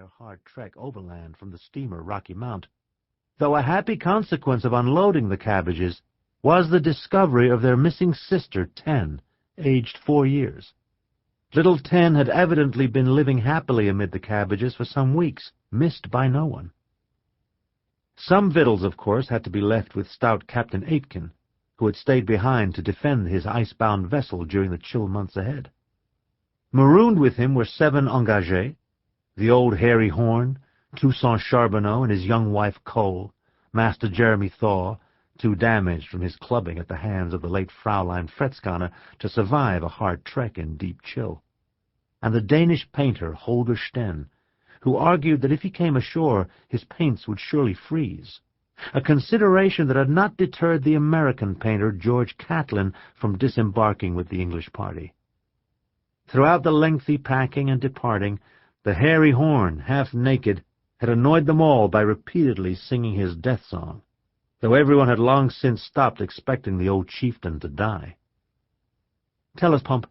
their hard trek overland from the steamer Rocky Mount, though a happy consequence of unloading the cabbages was the discovery of their missing sister, Ten, aged 4 years. Little Ten had evidently been living happily amid the cabbages for some weeks, missed by no one. Some victuals, of course, had to be left with stout Captain Aitken, who had stayed behind to defend his ice-bound vessel during the chill months ahead. Marooned with him were 7 engagés, the old Harry Horn, Toussaint Charbonneau and his young wife Cole, Master Jeremy Thaw, too damaged from his clubbing at the hands of the late Fraulein Fretzkanner to survive a hard trek in deep chill, and the Danish painter Holger Sten, who argued that if he came ashore his paints would surely freeze, a consideration that had not deterred the American painter George Catlin from disembarking with the English party. Throughout the lengthy packing and departing, the Harry Horn, half naked, had annoyed them all by repeatedly singing his death song, though everyone had long since stopped expecting the old chieftain to die. "Tell us, Pump,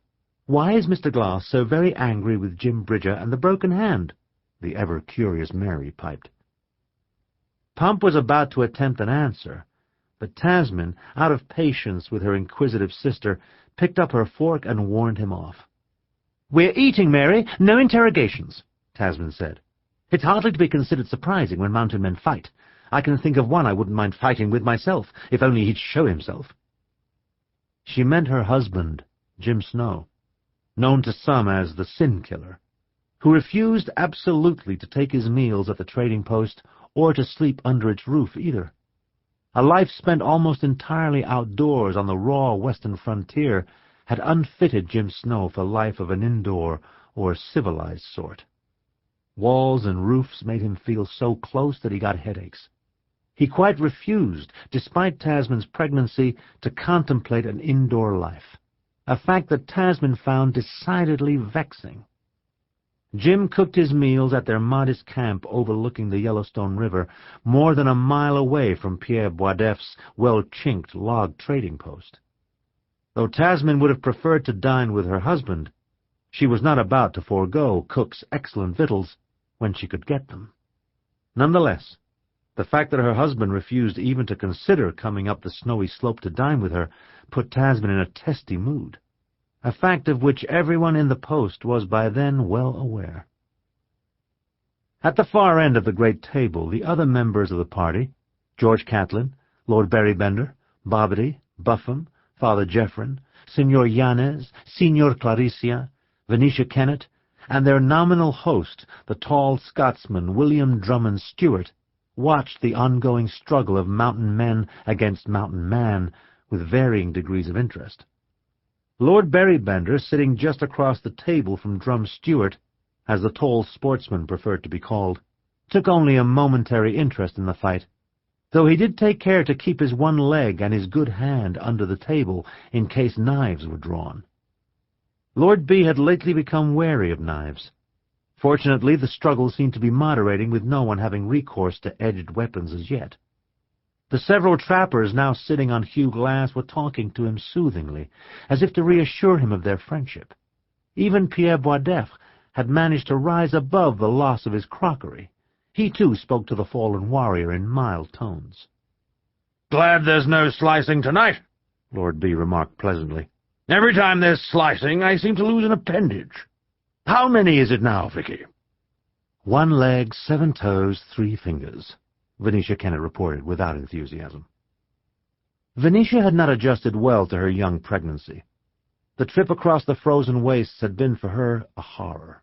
why is Mr. Glass so very angry with Jim Bridger and the broken hand?" the ever-curious Mary piped. Pump was about to attempt an answer, but Tasman, out of patience with her inquisitive sister, picked up her fork and warned him off. "We're eating, Mary, no interrogations," Tasman said. "It's hardly to be considered surprising when mountain men fight. I can think of one I wouldn't mind fighting with myself, if only he'd show himself." She meant her husband, Jim Snow, known to some as the Sin Killer, who refused absolutely to take his meals at the trading post or to sleep under its roof either. A life spent almost entirely outdoors on the raw western frontier had unfitted Jim Snow for life of an indoor or civilized sort. Walls and roofs made him feel so close that he got headaches. He quite refused, despite Tasman's pregnancy, to contemplate an indoor life, a fact that Tasman found decidedly vexing. Jim cooked his meals at their modest camp overlooking the Yellowstone River, more than a mile away from Pierre Boisdeff's well-chinked log trading post. Though Tasman would have preferred to dine with her husband, she was not about to forego Cook's excellent victuals when she could get them. Nonetheless, the fact that her husband refused even to consider coming up the snowy slope to dine with her put Tasman in a testy mood, a fact of which everyone in the post was by then well aware. At the far end of the great table, the other members of the party, George Catlin, Lord Berrybender, Bobbity, Buffum, Father Jeffrin, Signor Yanez, Signor Claricia, Venetia Kennett, and their nominal host, the tall Scotsman William Drummond Stewart, watched the ongoing struggle of mountain men against mountain man with varying degrees of interest. Lord Berrybender, sitting just across the table from Drum Stewart, as the tall sportsman preferred to be called, took only a momentary interest in the fight, though he did take care to keep his one leg and his good hand under the table in case knives were drawn. Lord B had lately become wary of knives. Fortunately, the struggle seemed to be moderating, with no one having recourse to edged weapons as yet. The several trappers now sitting on Hugh Glass were talking to him soothingly, as if to reassure him of their friendship. Even Pierre Boisdeff had managed to rise above the loss of his crockery. He, too, spoke to the fallen warrior in mild tones. "Glad there's no slicing tonight," Lord B remarked pleasantly. "Every time there's slicing, I seem to lose an appendage. How many is it now, Vicky?" 1 leg, 7 toes, 3 fingers, Venetia Kennett reported without enthusiasm. Venetia had not adjusted well to her young pregnancy. The trip across the frozen wastes had been for her a horror.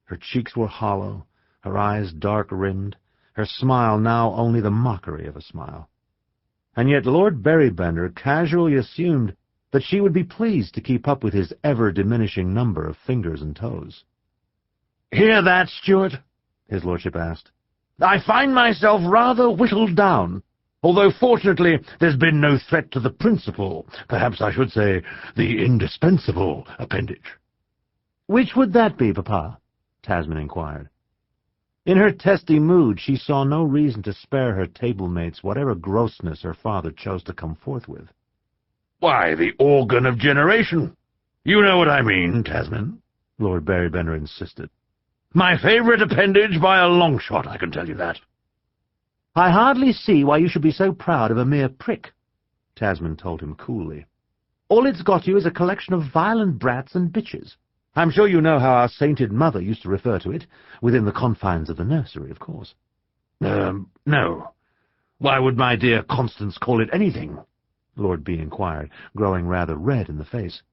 Her cheeks were hollow, her eyes dark-rimmed, her smile now only the mockery of a smile. And yet Lord Berrybender casually assumed that she would be pleased to keep up with his ever-diminishing number of fingers and toes. "Hear that, Stuart?" his lordship asked. "I find myself rather whittled down, although fortunately there's been no threat to the principal, perhaps I should say the indispensable, appendage." "Which would that be, Papa?" Tasman inquired. In her testy mood, she saw no reason to spare her table-mates whatever grossness her father chose to come forth with. "Why, the organ of generation. You know what I mean, Tasman," Lord Berrybender insisted. My favorite appendage by a long shot, I can tell you that. I hardly see why you should be so proud of a mere prick, Tasman told him coolly. All it's got you is a collection of violent brats and bitches. I'm sure you know how our sainted mother used to refer to it, within the confines of the nursery, of course. No. Why would my dear Constance call it anything? Lord B. inquired, growing rather red in the face.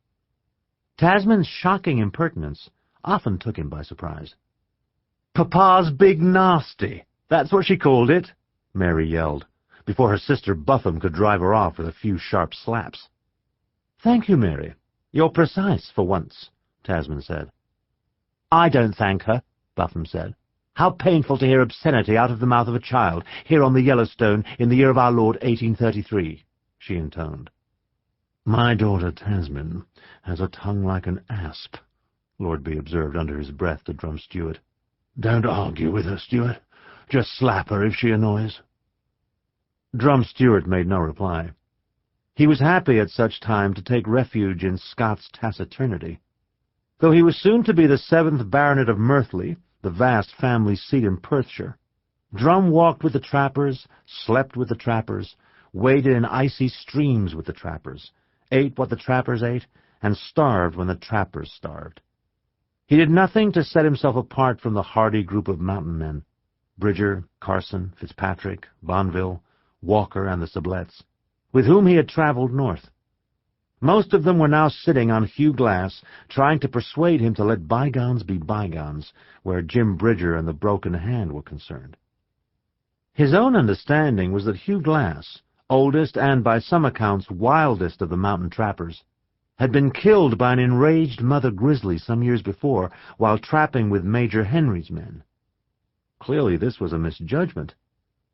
Tasman's shocking impertinence often took him by surprise. Papa's big nasty, that's what she called it, Mary yelled, before her sister Buffum could drive her off with a few sharp slaps. Thank you, Mary. You're precise for once, Tasman said. I don't thank her, Buffum said. How painful to hear obscenity out of the mouth of a child, here on the Yellowstone in the year of our Lord 1833, she intoned. My daughter Tasman has a tongue like an asp, Lord B. observed under his breath to Drum Stewart. Don't argue with her, Stewart. Just slap her if she annoys. Drum Stewart made no reply. He was happy at such time to take refuge in Scott's taciturnity. Though he was soon to be the 7th Baronet of Merthley, the vast family seat in Perthshire, Drum walked with the trappers, slept with the trappers, waded in icy streams with the trappers, ate what the trappers ate, and starved when the trappers starved. He did nothing to set himself apart from the hardy group of mountain men, Bridger, Carson, Fitzpatrick, Bonville, Walker, and the Sublets, with whom he had travelled north. Most of them were now sitting on Hugh Glass, trying to persuade him to let bygones be bygones, where Jim Bridger and the broken hand were concerned. His own understanding was that Hugh Glass, oldest and by some accounts wildest of the mountain trappers, had been killed by an enraged mother grizzly some years before while trapping with Major Henry's men. Clearly this was a misjudgment,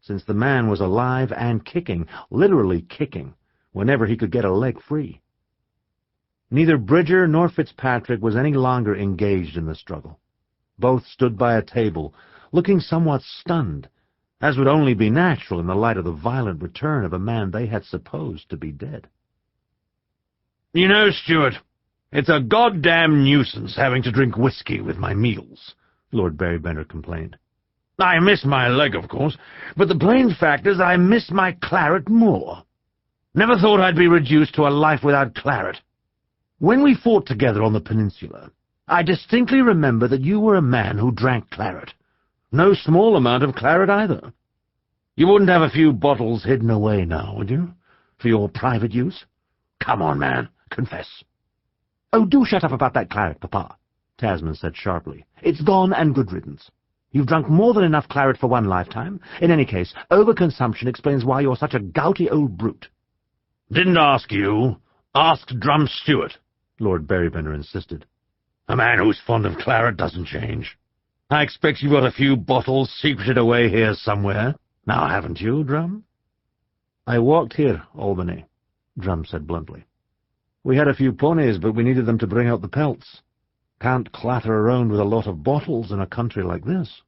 since the man was alive and kicking, literally kicking, whenever he could get a leg free. Neither Bridger nor Fitzpatrick was any longer engaged in the struggle. Both stood by a table, looking somewhat stunned, as would only be natural in the light of the violent return of a man they had supposed to be dead. You know, Stewart, it's a goddamn nuisance having to drink whiskey with my meals, Lord Barrybender complained. I miss my leg, of course, but the plain fact is I miss my claret more. Never thought I'd be reduced to a life without claret. When we fought together on the peninsula, I distinctly remember that you were a man who drank claret. No small amount of claret either. You wouldn't have a few bottles hidden away now, would you, for your private use? Come on, man, confess. Oh, do shut up about that claret, Papa, Tasman said sharply. It's gone and good riddance. You've drunk more than enough claret for one lifetime. In any case, overconsumption explains why you're such a gouty old brute. Didn't ask you. Asked Drum Stewart, Lord Barrybender insisted. A man who's fond of claret doesn't change. I expect you've got a few bottles secreted away here somewhere. Now, haven't you, Drum? I walked here, Albany, Drum said bluntly. We had a few ponies, but we needed them to bring out the pelts. Can't clatter around with a lot of bottles in a country like this.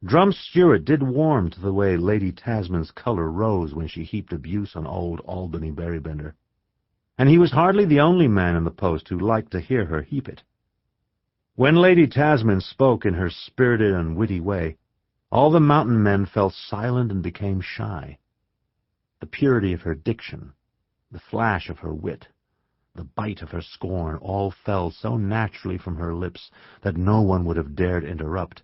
Drum Stewart did warm to the way Lady Tasman's colour rose when she heaped abuse on old Albany Barrybender, and he was hardly the only man in the post who liked to hear her heap it. When Lady Tasman spoke in her spirited and witty way, all the mountain men fell silent and became shy. The purity of her diction, the flash of her wit, the bite of her scorn all fell so naturally from her lips that no one would have dared interrupt,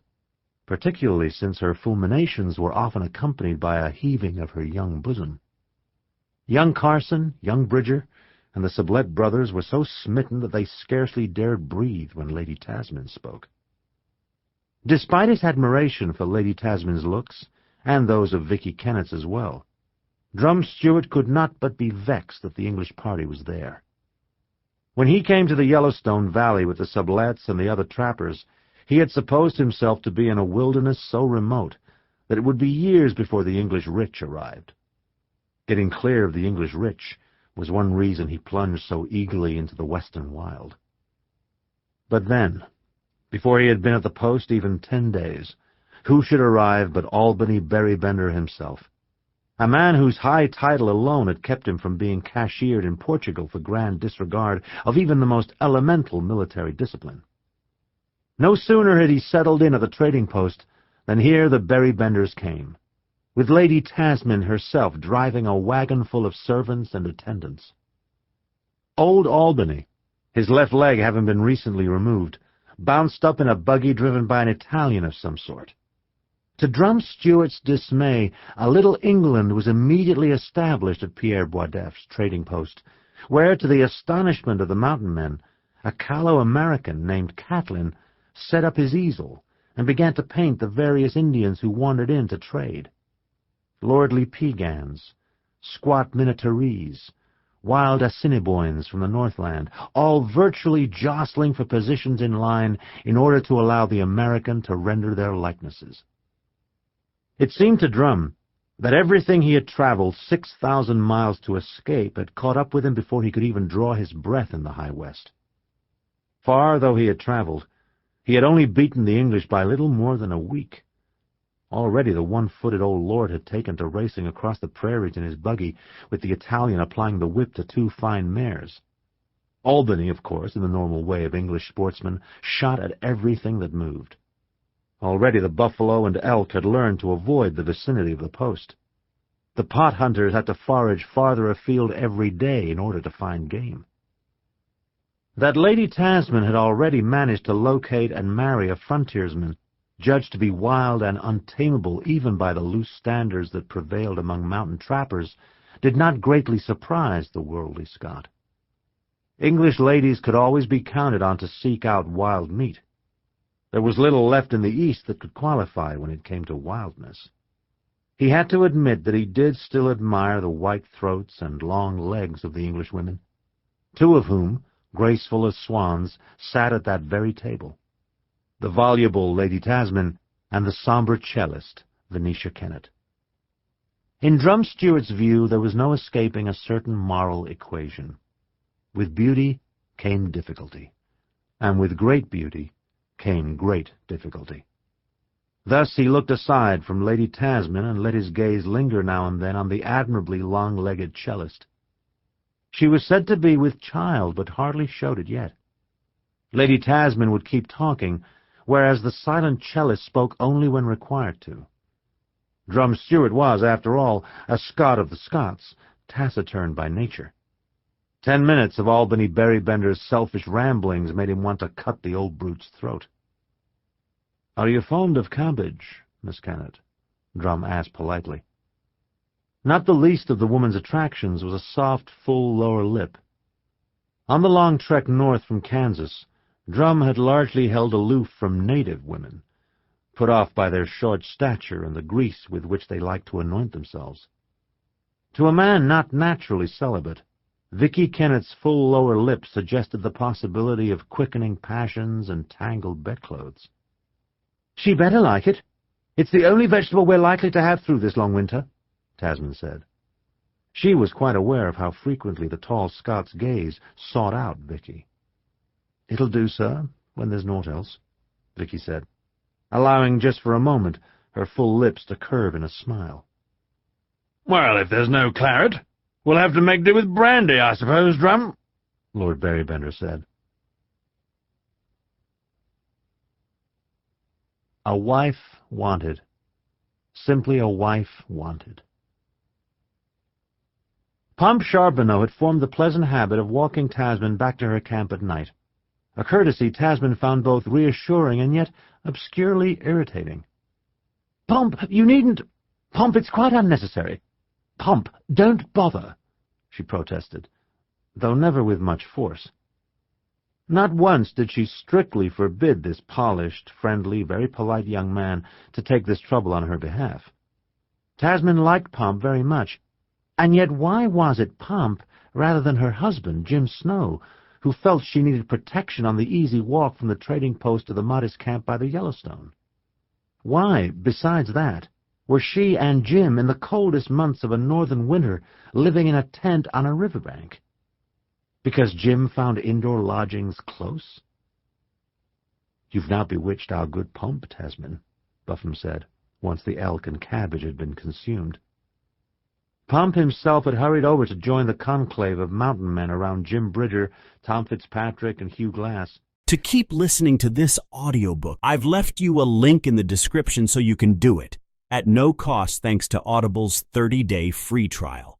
particularly since her fulminations were often accompanied by a heaving of her young bosom. Young Carson, young Bridger, and the Sublet brothers were so smitten that they scarcely dared breathe when Lady Tasman spoke. Despite his admiration for Lady Tasman's looks, and those of Vicky Kennet's as well, Drum Stewart could not but be vexed that the English party was there. When he came to the Yellowstone Valley with the Sublets and the other trappers, he had supposed himself to be in a wilderness so remote that it would be years before the English rich arrived. Getting clear of the English rich was one reason he plunged so eagerly into the western wild. But then, before he had been at the post even 10 days, who should arrive but Albany Barrybender himself, a man whose high title alone had kept him from being cashiered in Portugal for grand disregard of even the most elemental military discipline. No sooner had he settled in at the trading post than here the Berry Benders came, with Lady Tasman herself driving a wagon full of servants and attendants. Old Albany, his left leg having been recently removed, bounced up in a buggy driven by an Italian of some sort. To Drum Stewart's dismay, a little England was immediately established at Pierre Boisdeff's trading post, where, to the astonishment of the mountain men, a callow American named Catlin set up his easel and began to paint the various Indians who wandered in to trade. Lordly Piegans, squat Minnetarese, wild Assiniboines from the Northland, all virtually jostling for positions in line in order to allow the American to render their likenesses. It seemed to Drum that everything he had traveled 6,000 miles to escape had caught up with him before he could even draw his breath in the High West. Far though he had traveled, he had only beaten the English by little more than a week. Already the one-footed old lord had taken to racing across the prairies in his buggy, with the Italian applying the whip to two fine mares. Albany, of course, in the normal way of English sportsmen, shot at everything that moved. Already the buffalo and elk had learned to avoid the vicinity of the post. The pot hunters had to forage farther afield every day in order to find game. That Lady Tasman had already managed to locate and marry a frontiersman, judged to be wild and untamable even by the loose standards that prevailed among mountain trappers, did not greatly surprise the worldly Scot. English ladies could always be counted on to seek out wild meat. There was little left in the East that could qualify when it came to wildness. He had to admit that he did still admire the white throats and long legs of the English women, two of whom, graceful as swans, sat at that very table: the voluble Lady Tasman and the sombre cellist, Venetia Kennett. In Drum Stewart's view, there was no escaping a certain moral equation. With beauty came difficulty, and with great beauty came great difficulty. Thus he looked aside from Lady Tasman and let his gaze linger now and then on the admirably long-legged cellist. She was said to be with child, but hardly showed it yet. Lady Tasman would keep talking, whereas the silent cellist spoke only when required to. Drum Stewart was, after all, a Scot of the Scots, taciturn by nature. 10 minutes of Albany Berry Bender's selfish ramblings made him want to cut the old brute's throat. "Are you fond of cabbage, Miss Kennett?" Drum asked politely. Not the least of the woman's attractions was a soft, full lower lip. On the long trek north from Kansas, Drum had largely held aloof from native women, put off by their short stature and the grease with which they liked to anoint themselves. To a man not naturally celibate, Vicky Kennett's full lower lip suggested the possibility of quickening passions and tangled bedclothes. "She better like it. It's the only vegetable we're likely to have through this long winter," Tasman said. She was quite aware of how frequently the tall Scot's gaze sought out Vicky. "It'll do, sir, when there's naught else," Vicky said, allowing just for a moment her full lips to curve in a smile. "Well, if there's no claret, we'll have to make do with brandy, I suppose, Drum," Lord Berry Bender said. A wife wanted. Simply a wife wanted. Pomp Charbonneau had formed the pleasant habit of walking Tasman back to her camp at night, a courtesy Tasman found both reassuring and yet obscurely irritating. "Pomp, you needn't— Pomp, it's quite unnecessary. Pomp, don't bother," she protested, though never with much force. Not once did she strictly forbid this polished, friendly, very polite young man to take this trouble on her behalf. Tasman liked Pomp very much, and yet why was it Pomp, rather than her husband, Jim Snow, who felt she needed protection on the easy walk from the trading post to the modest camp by the Yellowstone? Why, besides that, were she and Jim in the coldest months of a northern winter living in a tent on a riverbank? Because Jim found indoor lodgings close? "You've now bewitched our good Pomp, Tasman," Buffum said, once the elk and cabbage had been consumed. Pomp himself had hurried over to join the conclave of mountain men around Jim Bridger, Tom Fitzpatrick, and Hugh Glass. To keep listening to this audiobook, I've left you a link in the description so you can do it, at no cost thanks to Audible's 30-day free trial.